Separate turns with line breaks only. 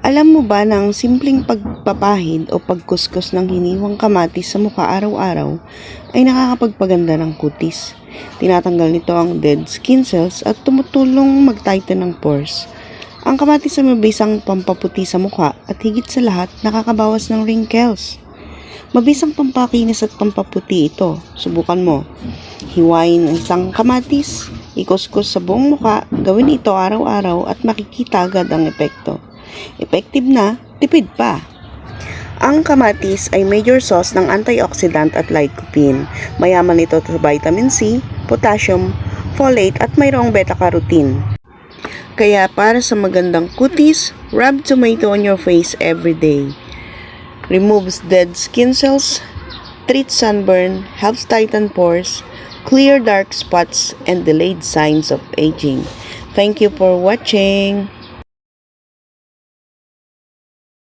Alam mo ba na ang simpleng pagpapahid o pagkuskus ng hiniwang kamatis sa mukha araw-araw ay nakakapagpaganda ng kutis? Tinatanggal nito ang dead skin cells at tumutulong mag-tighten ng pores. Ang kamatis ay mabisang pampaputi sa mukha at higit sa lahat nakakabawas ng wrinkles. Mabisang pampakinis at pampaputi ito. Subukan mo. Hiwain ang isang kamatis, ikuskus sa buong mukha, gawin ito araw-araw at makikita agad ang epekto. Effective na, tipid pa. Ang kamatis ay major source ng antioxidant at lycopene. Mayaman ito sa vitamin C, potassium, folate at mayroong beta-carotene. Kaya para sa magandang kutis, rub tomato on your face every day. Removes dead skin cells, treats sunburn, helps tighten pores, clear dark spots, and delayed signs of aging. Thank you for watching.